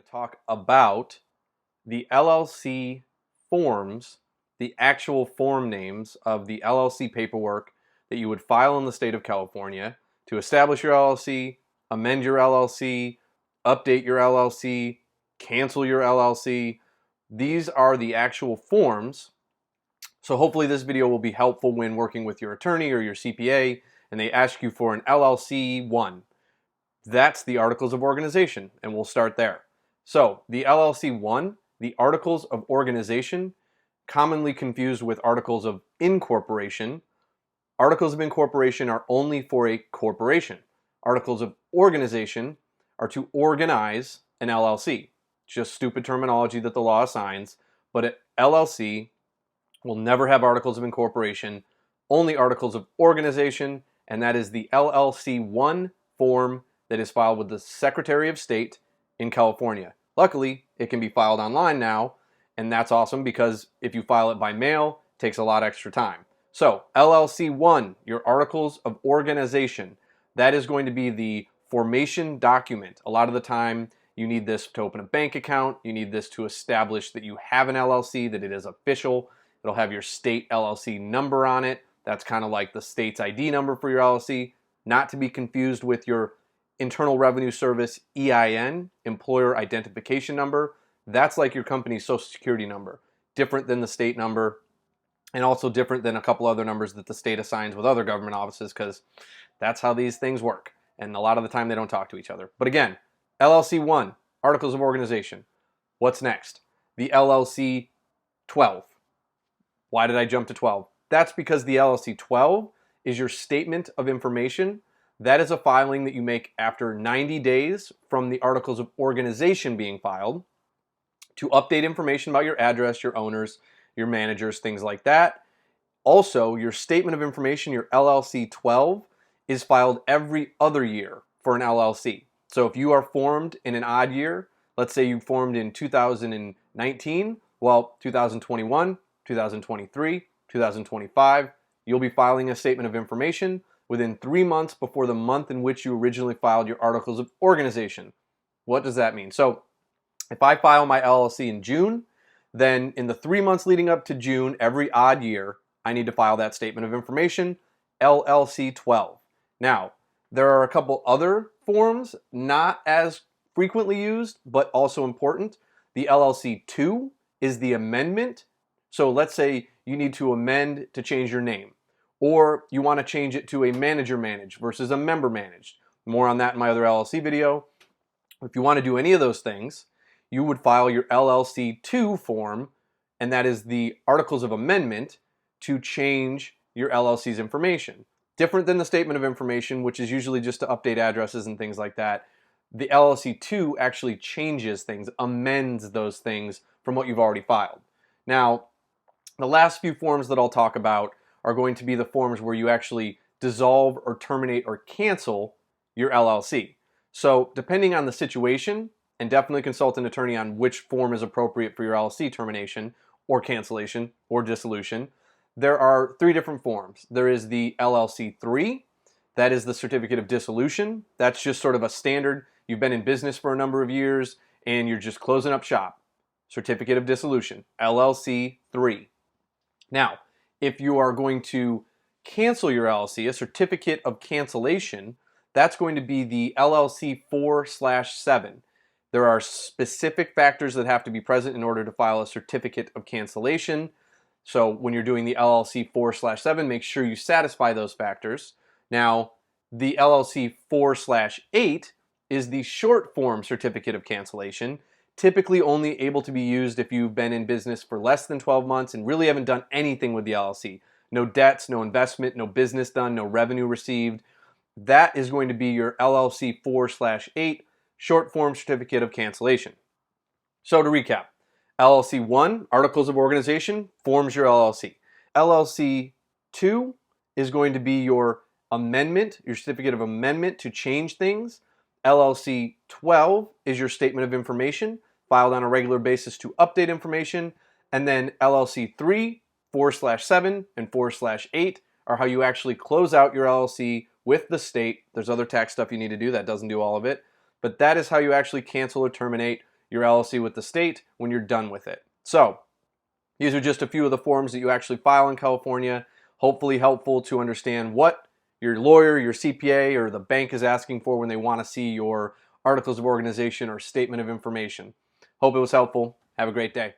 to talk about the LLC forms, the actual form names of the LLC paperwork that you would file in the state of California to establish your LLC, amend your LLC, update your LLC, cancel your LLC. These are the actual forms. So hopefully this video will be helpful when working with your attorney or your CPA and they ask you for an LLC 1. That's the Articles of Organization, and we'll start there. So the LLC 1, the Articles of Organization, commonly confused with Articles of Incorporation. Articles of Incorporation are only for a corporation. Articles of Organization are to organize an LLC. Just stupid terminology that the law assigns, but an LLC will never have Articles of Incorporation, only Articles of Organization, and that is the LLC 1 form that is filed with the Secretary of State in California. Luckily, it can be filed online now, and that's awesome because if you file it by mail, it takes a lot extra time. So, LLC 1, your Articles of Organization, that is going to be the formation document. A lot of the time, you need this to open a bank account. You need this to establish that you have an LLC, that it is official. It'll have your state LLC number on it. That's kind of like the state's ID number for your LLC, not to be confused with your Internal Revenue Service EIN, Employer Identification Number. That's like your company's Social Security number, different than the state number, and also different than a couple other numbers that the state assigns with other government offices, because that's how these things work. And a lot of the time they don't talk to each other. But again, LLC 1, Articles of Organization. What's next? The LLC 12. Why did I jump to 12? That's because the LLC 12 is your Statement of Information. That is a filing that you make after 90 days from the Articles of Organization being filed to update information about your address, your owners, your managers, things like that. Also, your Statement of Information, your LLC 12, is filed every other year for an LLC. So if you are formed in an odd year, let's say you formed in 2019, well, 2021, 2023, 2025, you'll be filing a Statement of Information within 3 months before the month in which you originally filed your Articles of Organization. What does that mean? So if I file my LLC in June, then in the 3 months leading up to June, every odd year, I need to file that Statement of Information, LLC 12. Now, there are a couple other forms not as frequently used, but also important. The LLC 2 is the amendment. So let's say you need to amend to change your name, or you want to change it to a manager managed versus a member managed. More on that in my other LLC video. If you want to do any of those things, you would file your LLC 2 form, and that is the Articles of Amendment to change your LLC's information. Different than the Statement of Information, which is usually just to update addresses and things like that. The LLC 2 actually changes things, amends those things from what you've already filed. Now, the last few forms that I'll talk about are going to be the forms where you actually dissolve or terminate or cancel your LLC. So depending on the situation, and definitely consult an attorney on which form is appropriate for your LLC termination or cancellation or dissolution, there are 3 different forms. There is the LLC 3, that is the Certificate of Dissolution. That's just sort of a standard. You've been in business for a number of years and you're just closing up shop. Certificate of Dissolution, LLC 3. Now, if you are going to cancel your LLC, a Certificate of Cancellation, that's going to be the LLC 4/7. There are specific factors that have to be present in order to file a Certificate of Cancellation. So when you're doing the LLC 4/7, make sure you satisfy those factors. Now, the LLC 4/8 is the short form Certificate of Cancellation, typically only able to be used if you've been in business for less than 12 months and really haven't done anything with the LLC. No debts, no investment, no business done, no revenue received. That is going to be your LLC 4/8 short form Certificate of Cancellation. So to recap, LLC 1, Articles of Organization, forms your LLC. LLC 2 is going to be your amendment, your Certificate of Amendment to change things. LLC 12 is your Statement of Information, filed on a regular basis to update information. And then LLC 3, 4/7, and 4/8 are how you actually close out your LLC with the state. There's other tax stuff you need to do that doesn't do all of it. But that is how you actually cancel or terminate your LLC with the state when you're done with it. So these are just a few of the forms that you actually file in California. Hopefully helpful to understand what your lawyer, your CPA, or the bank is asking for when they want to see your articles of organization or statement of information. Hope it was helpful. Have a great day.